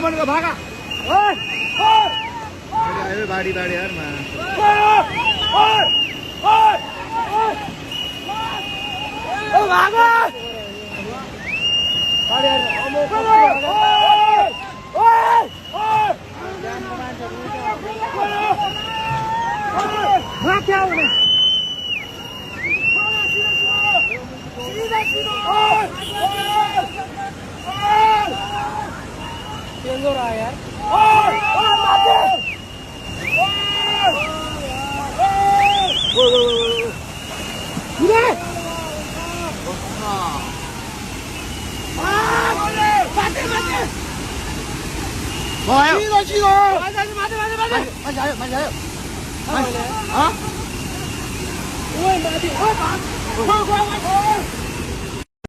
बंद कर भागा गाड़ी गाड़ी यार मैं भागा क्या होने हो रहा है यार हाँ